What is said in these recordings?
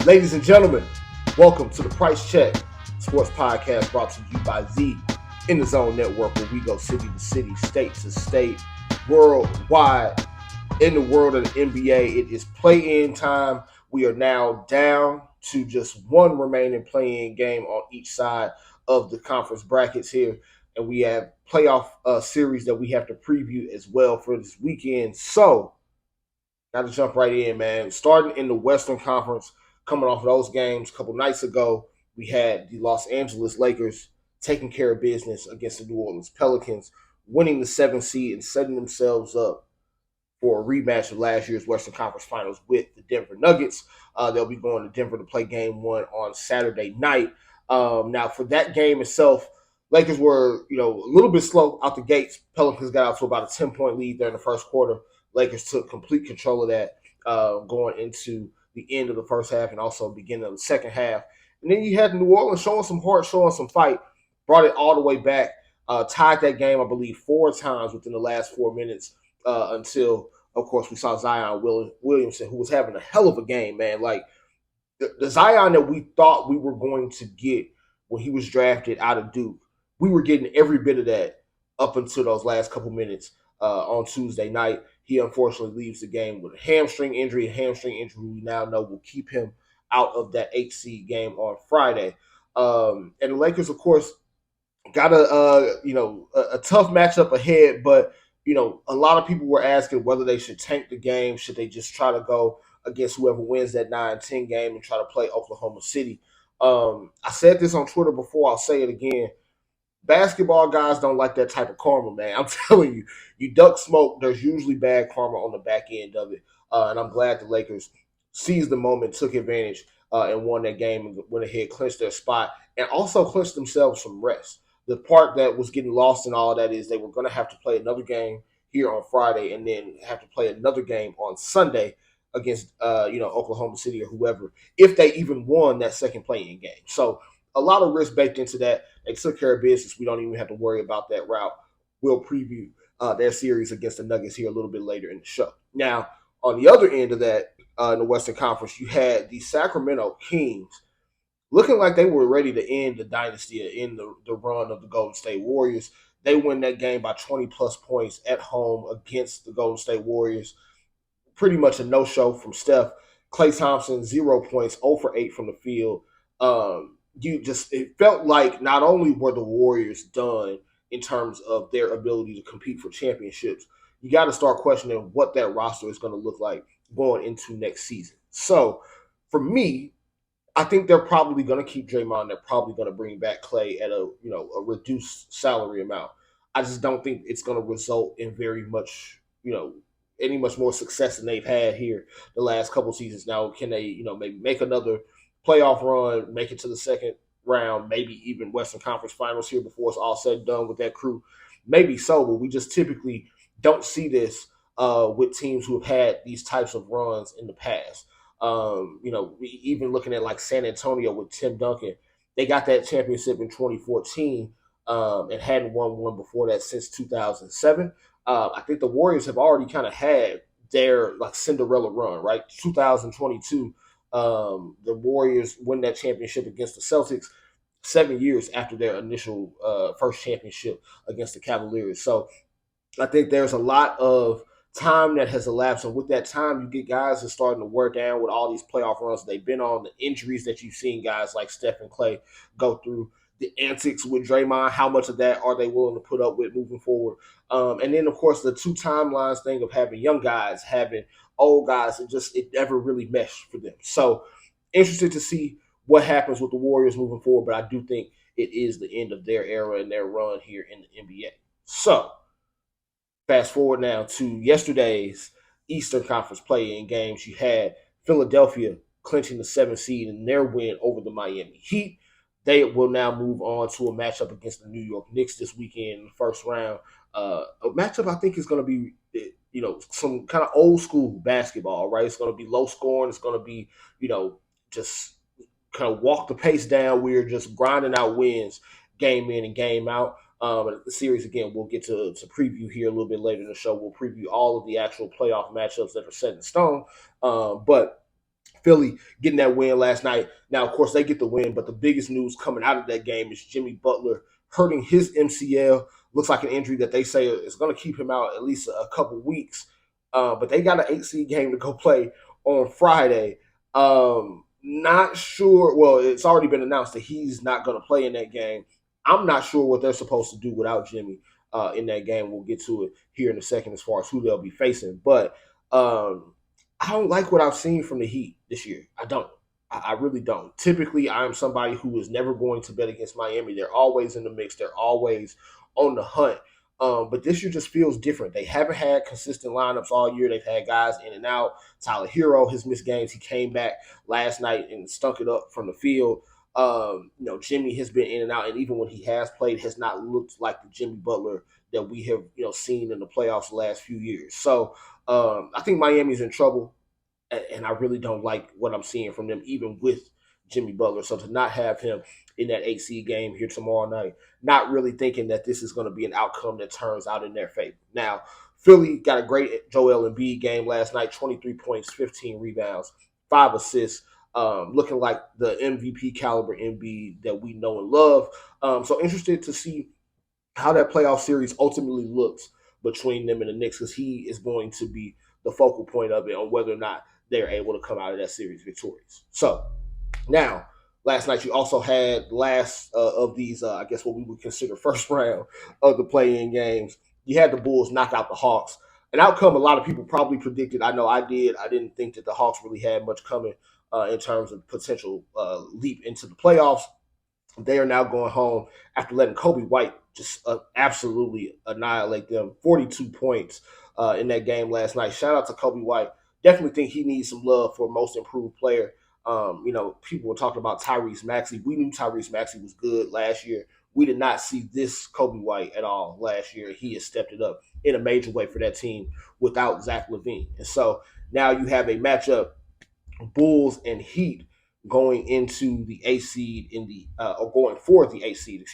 Ladies and gentlemen, welcome to the Price Check Sports Podcast brought to you by the In the Zone Network, where we go city to city, state to state, worldwide. In the world of the NBA, it is play-in time. We are now down to just one remaining play-in game on each side of the conference brackets here, and we have playoff series that we have to preview as well for this weekend. So, got to jump right in, man. Starting in the Western Conference, coming off of those games a couple nights ago, we had the Los Angeles Lakers taking care of business against the New Orleans Pelicans, winning the 7th seed and setting themselves up for a rematch of last year's Western Conference Finals with the Denver Nuggets. They'll be going to Denver to play Game 1 on Saturday night. Now, for that game itself, Lakers were, a little bit slow out the gates. Pelicans got out to about a 10-point lead there in the first quarter. Lakers took complete control of that going into the end of the first half and also beginning of the second half. And then you had New Orleans showing some heart, showing some fight, brought it all the way back, tied that game, I believe, 4 times within the last 4 minutes until, of course, we saw Zion Williamson, who was having a hell of a game, man. Like, the Zion that we thought we were going to get when he was drafted out of Duke, we were getting every bit of that up until those last couple minutes on Tuesday night. He unfortunately leaves the game with a hamstring injury we now know will keep him out of that 8 seed game on Friday. And the Lakers, of course, got a tough matchup ahead, but a lot of people were asking whether they should tank the game, should they just try to go against whoever wins that 9-10 game and try to play Oklahoma City. I said this on Twitter before, I'll say it again. Basketball guys don't like that type of karma, man. I'm telling you, you duck smoke, there's usually bad karma on the back end of it. And I'm glad the Lakers seized the moment, took advantage, and won that game and went ahead, clinched their spot, and also clinched themselves some rest. The part that was getting lost in all of that is they were going to have to play another game here on Friday and then have to play another game on Sunday against Oklahoma City or whoever, if they even won that second play-in game. So a lot of risk baked into that. They took care of business. We don't even have to worry about that route. We'll preview their series against the Nuggets here a little bit later in the show. Now, on the other end of that, in the Western Conference, you had the Sacramento Kings looking like they were ready to end the dynasty, end the run of the Golden State Warriors. They win that game by 20-plus points at home against the Golden State Warriors. Pretty much a no-show from Steph. Klay Thompson, 0 points, 0 for 8 from the field. It felt like not only were the Warriors done in terms of their ability to compete for championships, you got to start questioning what that roster is going to look like going into next season. So, for me, I think they're probably going to keep Draymond. They're probably going to bring back Klay at a reduced salary amount. I just don't think it's going to result in very much any much more success than they've had here the last couple seasons. Now, can they maybe make another playoff run, make it to the second round, maybe even Western Conference Finals here before it's all said and done with that crew? Maybe so, but we just typically don't see this with teams who have had these types of runs in the past. Even looking at like San Antonio with Tim Duncan, they got that championship in 2014 and hadn't won one before that since 2007. I think the Warriors have already kind of had their like Cinderella run, right? 2022, the Warriors win that championship against the Celtics 7 years after their initial first championship against the Cavaliers. So I think there's a lot of time that has elapsed, and with that time, you get guys that are starting to wear down with all these playoff runs they've been on, the injuries that you've seen guys like Steph and Klay go through, the antics with Draymond, how much of that are they willing to put up with moving forward? And then, of course, the two timelines thing of having young guys, having old guys, it never really meshed for them. So interested to see what happens with the Warriors moving forward, but I do think it is the end of their era and their run here in the NBA. So fast forward now to yesterday's Eastern Conference play-in games. You had Philadelphia clinching the 7th seed in their win over the Miami Heat. They will now move on to a matchup against the New York Knicks this weekend in the first round. A matchup I think is going to be, some kind of old school basketball, right? It's going to be low scoring. It's going to be, just kind of walk the pace down. We're just grinding out wins game in and game out. The series, again, we'll get to preview here a little bit later in the show. We'll preview all of the actual playoff matchups that are set in stone. But Philly getting that win last night. Now, of course, they get the win, but the biggest news coming out of that game is Jimmy Butler hurting his MCL. Looks like an injury that they say is going to keep him out at least a couple weeks. But they got an 8 seed game to go play on Friday. Not sure. Well, it's already been announced that he's not going to play in that game. I'm not sure what they're supposed to do without Jimmy in that game. We'll get to it here in a second as far as who they'll be facing. But I don't like what I've seen from the Heat this year. I don't. I really don't. Typically, I'm somebody who is never going to bet against Miami. They're always in the mix. They're always on the hunt. But this year just feels different. They haven't had consistent lineups all year. They've had guys in and out. Tyler Hero has missed games. He came back last night and stunk it up from the field. Jimmy has been in and out, and even when he has played, has not looked like the Jimmy Butler that we have seen in the playoffs the last few years. So I think Miami's in trouble, and I really don't like what I'm seeing from them, even with Jimmy Butler. So to not have him in that 8 seed game here tomorrow night, not really thinking that this is going to be an outcome that turns out in their favor. Now, Philly got a great Joel Embiid game last night, 23 points, 15 rebounds, 5 assists, looking like the MVP caliber Embiid that we know and love. So interested to see how that playoff series ultimately looks between them and the Knicks, because he is going to be the focal point of it on whether or not they're able to come out of that series victorious. So now, last night you also had last of these, I guess what we would consider first round of the play-in games. You had the Bulls knock out the Hawks. An outcome a lot of people probably predicted. I know I did. I didn't think that the Hawks really had much coming in terms of potential leap into the playoffs. They are now going home after letting Kobe White just absolutely annihilate them. 42 points in that game last night. Shout out to Kobe White. Definitely think he needs some love for most improved player. People were talking about Tyrese Maxey. We knew Tyrese Maxey was good last year. We did not see this Kobe White at all last year. He has stepped it up in a major way for that team without Zach LaVine. And so now you have a matchup, Bulls and Heat, going into the 8 seed in the or going for the 8 seed,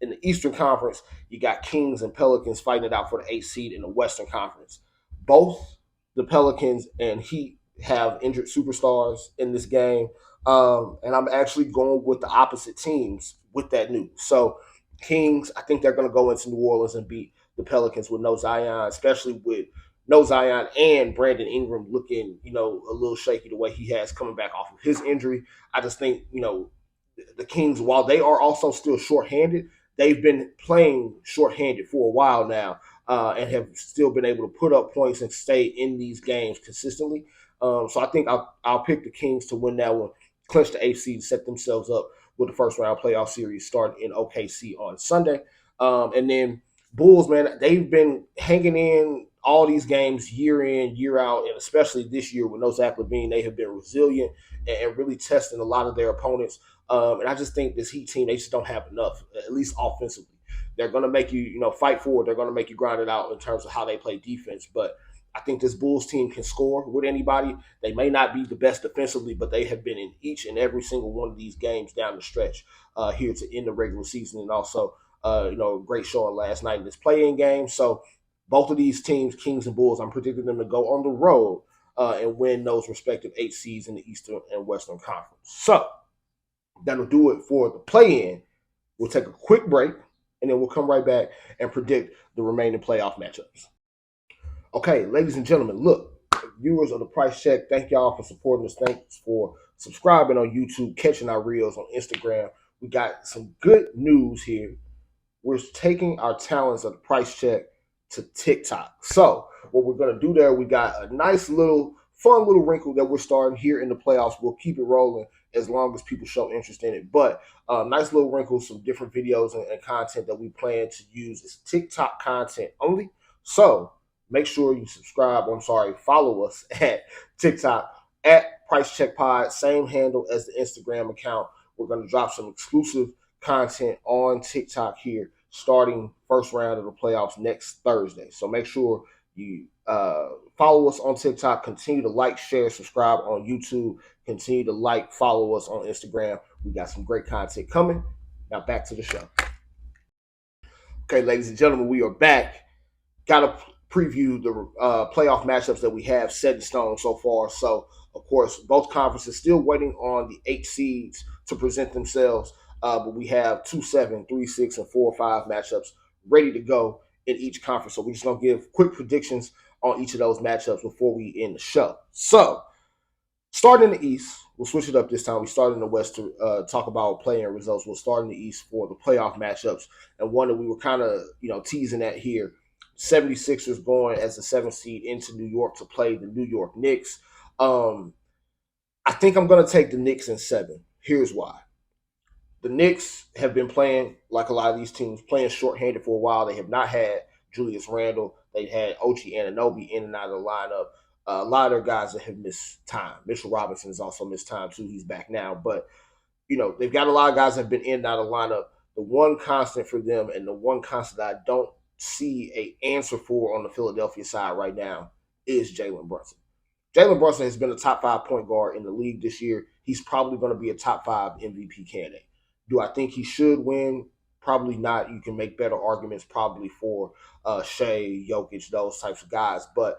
in the Eastern Conference. You got Kings and Pelicans fighting it out for the 8 seed in the Western Conference. Both the Pelicans and Heat have injured superstars in this game, and I'm actually going with the opposite teams with that news. So Kings, I think they're going to go into New Orleans and beat the Pelicans with no Zion, especially with no Zion and Brandon Ingram looking, a little shaky the way he has coming back off of his injury. I just think, the Kings, while they are also still shorthanded, they've been playing shorthanded for a while now and have still been able to put up points and stay in these games consistently. So I think I'll pick the Kings to win that one, clinch the 8th seed, set themselves up with the first round playoff series starting in OKC on Sunday. And then Bulls, man, they've been hanging in all these games year in, year out, and especially this year with no Zach LaVine, they have been resilient and really testing a lot of their opponents. And I just think this Heat team, they just don't have enough, at least offensively. They're going to make you, fight for it. They're going to make you grind it out in terms of how they play defense. But I think this Bulls team can score with anybody. They may not be the best defensively, but they have been in each and every single one of these games down the stretch here to end the regular season, and also great showing last night in this play-in game. So both of these teams, Kings and Bulls, I'm predicting them to go on the road and win those respective 8 seeds in the Eastern and Western Conference. So that'll do it for the play-in. We'll take a quick break, and then we'll come right back and predict the remaining playoff matchups. Okay, ladies and gentlemen, look, viewers of the Price Check, thank y'all for supporting us. Thanks for subscribing on YouTube, catching our reels on Instagram. We got some good news here. We're taking our talents of the Price Check to TikTok. So what we're going to do there, we got a nice little, fun little wrinkle that we're starting here in the playoffs. We'll keep it rolling as long as people show interest in it. But nice little wrinkle, some different videos and content that we plan to use is TikTok content only. So make sure you follow us at TikTok at Price Check Pod, same handle as the Instagram account. We're going to drop some exclusive content on TikTok here starting first round of the playoffs next Thursday. So make sure you follow us on TikTok, continue to like, share, subscribe on YouTube, continue to follow us on Instagram. We got some great content coming. Now back to the show. Okay, ladies and gentlemen, we are back. Got to preview the playoff matchups that we have set in stone so far. So, Of course, both conferences still waiting on the 8 seeds to present themselves, but we have 2-7, 3-6, and 4-5 matchups ready to go in each conference. So we're just going to give quick predictions on each of those matchups before we end the show. So, starting in the East, we'll switch it up this time. We start in the West to talk about play-in results. We'll start in the East for the playoff matchups, and one that we were kind of teasing at here. 76ers going as the 7th seed into New York to play the New York Knicks. I think I'm going to take the Knicks in 7. Here's why. The Knicks have been playing, like a lot of these teams, playing shorthanded for a while. They have not had Julius Randle. They had OG Anunoby in and out of the lineup. A lot of their guys that have missed time. Mitchell Robinson has also missed time too. He's back now. But, they've got a lot of guys that have been in and out of the lineup. The one constant for them and the one constant that I don't see a answer for on the Philadelphia side right now is Jalen Brunson. Jalen Brunson has been a top 5 point guard in the league this year. He's probably going to be a top 5 MVP candidate. Do I think he should win? Probably not. You can make better arguments probably for Shea, Jokic, those types of guys. But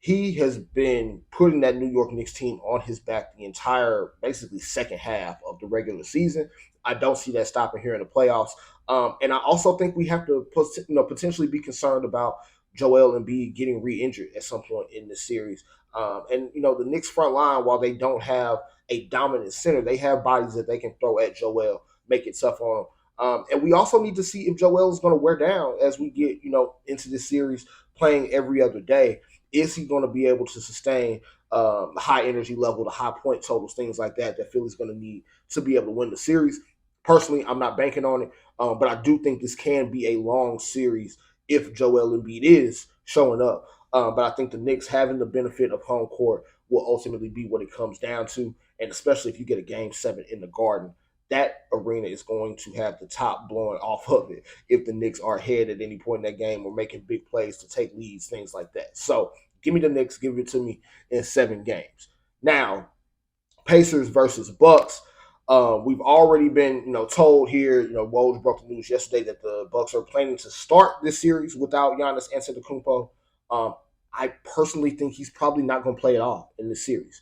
he has been putting that New York Knicks team on his back the entire, basically, second half of the regular season. I don't see that stopping here in the playoffs. And I also think we have to potentially be concerned about Joel Embiid getting re-injured at some point in this series. And the Knicks front line, while they don't have a dominant center, they have bodies that they can throw at Joel, make it tough on him. And we also need to see if Joel is going to wear down as we get, into this series playing every other day. Is he going to be able to sustain the high energy level, the high point totals, things like that Philly's going to need to be able to win the series? Personally, I'm not banking on it, but I do think this can be a long series if Joel Embiid is showing up. But I think the Knicks having the benefit of home court will ultimately be what it comes down to, and especially if you get a Game 7 in the Garden, that arena is going to have the top blowing off of it if the Knicks are ahead at any point in that game or making big plays to take leads, things like that. So give me the Knicks, give it to me in 7 games. Now, Pacers versus Bucks. We've already been, told here. Woj broke the news yesterday that the Bucks are planning to start this series without Giannis Antetokounmpo. I personally think he's probably not going to play at all in this series.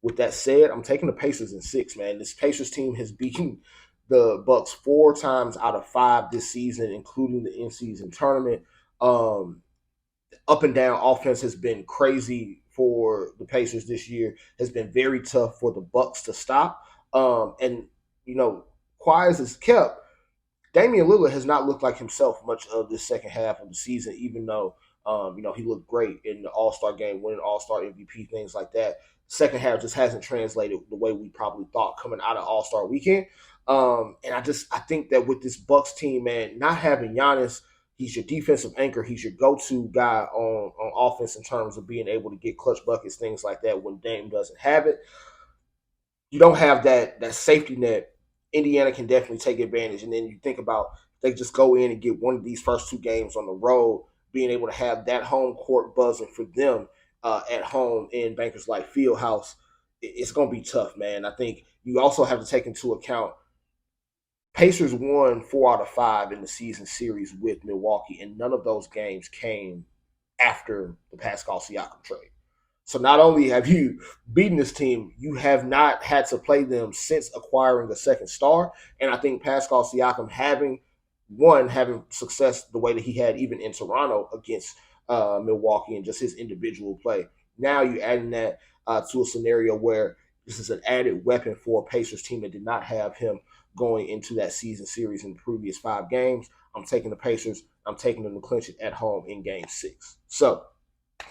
With that said, I'm taking the Pacers in 6, man. This Pacers team has beaten the Bucks 4 times out of 5 this season, including the in-season tournament. Up and down offense has been crazy for the Pacers this year. Has been very tough for the Bucks to stop. And quiet as it's kept, Damian Lillard has not looked like himself much of the second half of the season, even though he looked great in the All-Star game, winning All-Star MVP, things like that. Second half just hasn't translated the way we probably thought coming out of All-Star weekend. And I think that with this Bucks team, man, not having Giannis, he's your defensive anchor. He's your go-to guy on offense in terms of being able to get clutch buckets, things like that when Dame doesn't have it. You don't have that safety net. Indiana can definitely take advantage. And then you think about they just go in and get one of these first 2 games on the road, being able to have that home court buzzing for them at home in Bankers Life Fieldhouse. It's going to be tough, man. I think you also have to take into account Pacers won 4 out of 5 in the season series with Milwaukee, and none of those games came after the Pascal Siakam trade. So not only have you beaten this team, you have not had to play them since acquiring a second star. And I think Pascal Siakam having success the way that he had even in Toronto against Milwaukee and just his individual play. Now you're adding that to a scenario where this is an added weapon for a Pacers team that did not have him going into that season series in the previous 5 games. I'm taking the Pacers. I'm taking them to clinch it at home in Game 6. So,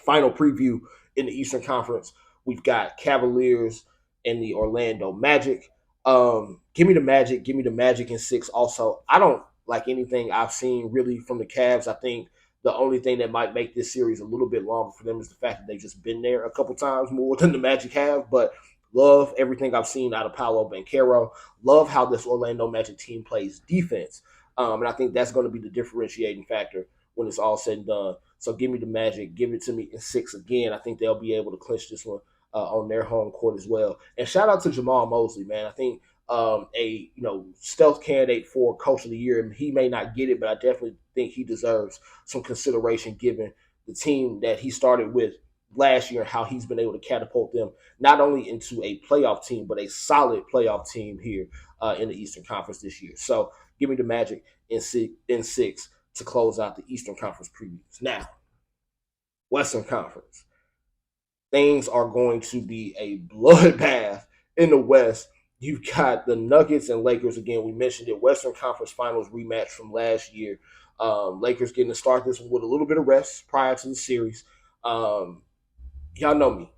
final preview in the Eastern Conference, we've got Cavaliers and the Orlando Magic. Give me the Magic. Give me the Magic in 6 also. I don't like anything I've seen really from the Cavs. I think the only thing that might make this series a little bit longer for them is the fact that they've just been there a couple times more than the Magic have. But love everything I've seen out of Paolo Banchero. Love how this Orlando Magic team plays defense. And I think that's going to be the differentiating factor when it's all said and done. So give me the Magic. Give it to me in 6 again. I think they'll be able to clinch this one on their home court as well. And shout out to Jamal Mosley, man. I think a stealth candidate for Coach of the Year. He may not get it, but I definitely think he deserves some consideration given the team that he started with last year and how he's been able to catapult them not only into a playoff team, but a solid playoff team here in the Eastern Conference this year. So give me the Magic in six to close out the Eastern Conference previews. Now, Western Conference. Things are going to be a bloodbath in the West. You've got the Nuggets and Lakers again. We mentioned it. Western Conference Finals rematch from last year. Lakers getting to start this one with a little bit of rest prior to the series. Y'all know me.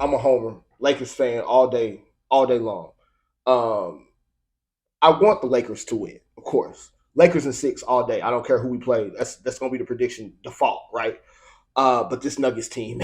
I'm a homer, Lakers fan all day long. I want the Lakers to win, of course. Lakers in six all day. I don't care who we play. That's going to be the prediction default, right? But this Nuggets team,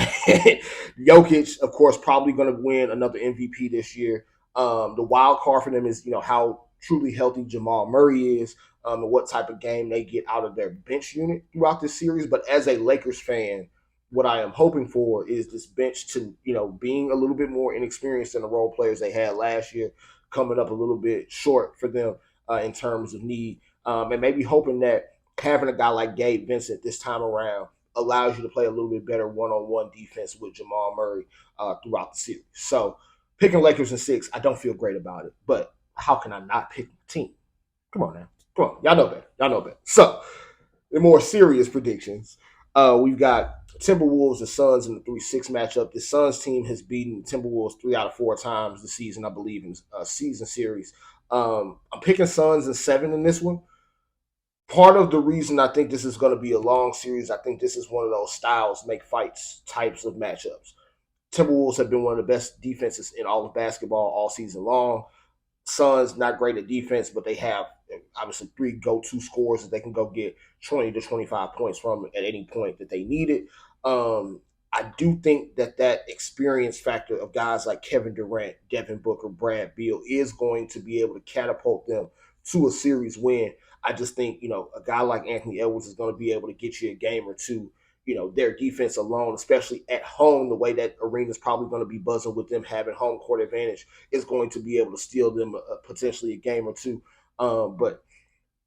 Jokic, of course, probably going to win another MVP this year. The wild card for them is, how truly healthy Jamal Murray is, and what type of game they get out of their bench unit throughout this series. But as a Lakers fan, what I am hoping for is this bench to, being a little bit more inexperienced than the role players they had last year, coming up a little bit short for them in terms of need. And maybe hoping that having a guy like Gabe Vincent this time around allows you to play a little bit better one-on-one defense with Jamal Murray throughout the series. So picking Lakers in six, I don't feel great about it. But how can I not pick the team? Come on now. Come on. Y'all know better. So the more serious predictions, we've got Timberwolves and Suns in the 3-6 matchup. The Suns team has beaten Timberwolves 3 out of 4 times this season, I believe, in season series. I'm picking Suns in 7 in this one. Part of the reason I think this is going to be a long series, I think this is one of those styles make fights types of matchups. Timberwolves have been one of the best defenses in all of basketball all season long. Suns not great at defense, but they have obviously 3 go-to scorers that they can go get 20 to 25 points from at any point that they need it. I do think that experience factor of guys like Kevin Durant, Devin Booker, Brad Beal is going to be able to catapult them to a series win. I just think, a guy like Anthony Edwards is going to be able to get you a game or two. Their defense alone, especially at home, the way that arena is probably going to be buzzing with them having home court advantage, is going to be able to steal them potentially a game or two. But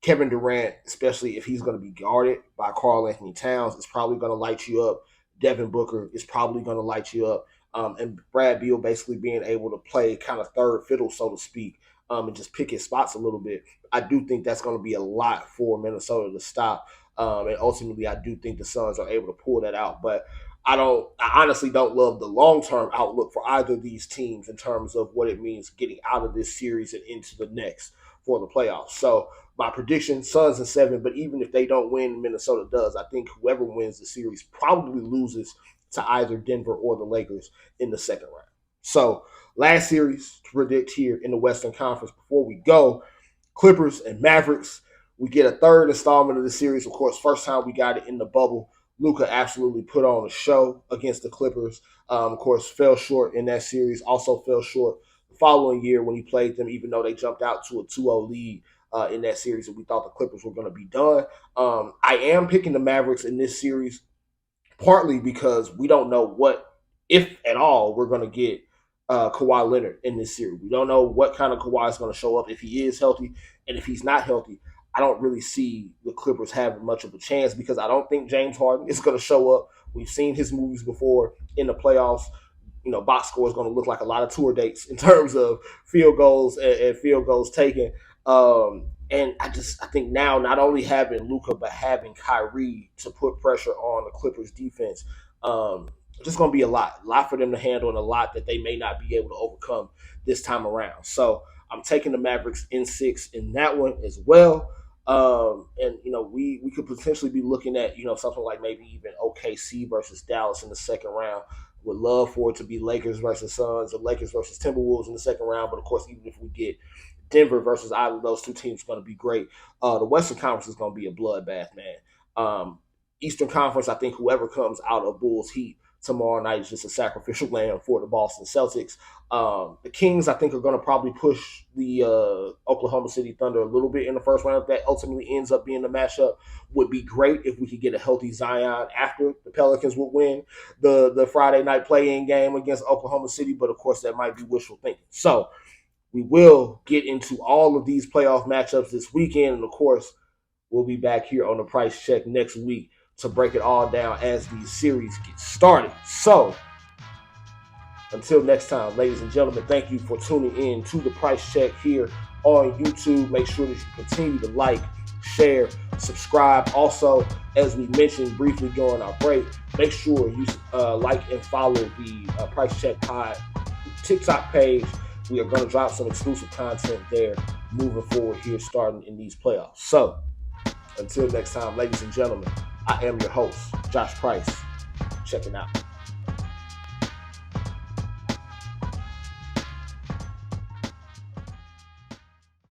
Kevin Durant, especially if he's going to be guarded by Karl Anthony Towns, is probably going to light you up. Devin Booker is probably going to light you up. And Brad Beal basically being able to play kind of third fiddle, so to speak, and just pick his spots a little bit. I do think that's going to be a lot for Minnesota to stop. And ultimately, I do think the Suns are able to pull that out. But I honestly don't love the long-term outlook for either of these teams in terms of what it means getting out of this series and into the next for the playoffs. So my prediction, Suns in 7, but even if they don't win, Minnesota does. I think whoever wins the series probably loses to either Denver or the Lakers in the second round. So last series to predict here in the Western Conference before we go, Clippers and Mavericks. We get a third installment of the series. Of course, first time we got it in the bubble. Luka absolutely put on a show against the Clippers. Of course, fell short in that series. Also fell short the following year when he played them, even though they jumped out to a 2-0 lead in that series and we thought the Clippers were going to be done. I am picking the Mavericks in this series partly because we don't know what, if at all, we're going to get Kawhi Leonard in this series. We don't know what kind of Kawhi is going to show up if he is healthy, and if he's not healthy, I don't really see the Clippers having much of a chance because I don't think James Harden is going to show up. We've seen his moves before in the playoffs. Box score is going to look like a lot of tour dates in terms of field goals and field goals taken. And I think now not only having Luka but having Kyrie to put pressure on the Clippers defense, just going to be a lot for them to handle and a lot that they may not be able to overcome this time around. So I'm taking the Mavericks in 6 in that one as well. And we could potentially be looking at something like maybe even OKC versus Dallas in the second round. Would love for it to be Lakers versus Suns or Lakers versus Timberwolves in the second round. But of course, even if we get Denver versus either of those two teams, is going to be great. The Western Conference is going to be a bloodbath, man. Eastern Conference, I think whoever comes out of Bulls Heat tomorrow night is just a sacrificial lamb for the Boston Celtics. The Kings, I think, are going to probably push the Oklahoma City Thunder a little bit in the first round. If that ultimately ends up being the matchup, would be great if we could get a healthy Zion after the Pelicans would win the Friday night play-in game against Oklahoma City. But, of course, that might be wishful thinking. So we will get into all of these playoff matchups this weekend. And, of course, we'll be back here on the Price Check next week to break it all down as these series get started. So, until next time, ladies and gentlemen, thank you for tuning in to the Price Check here on YouTube. Make sure that you continue to like, share, subscribe. Also, as we mentioned briefly during our break, make sure you like and follow the Price Check Pod TikTok page. We are going to drop some exclusive content there moving forward here, starting in these playoffs. So, until next time, ladies and gentlemen, I am your host, Josh Price. Checking out.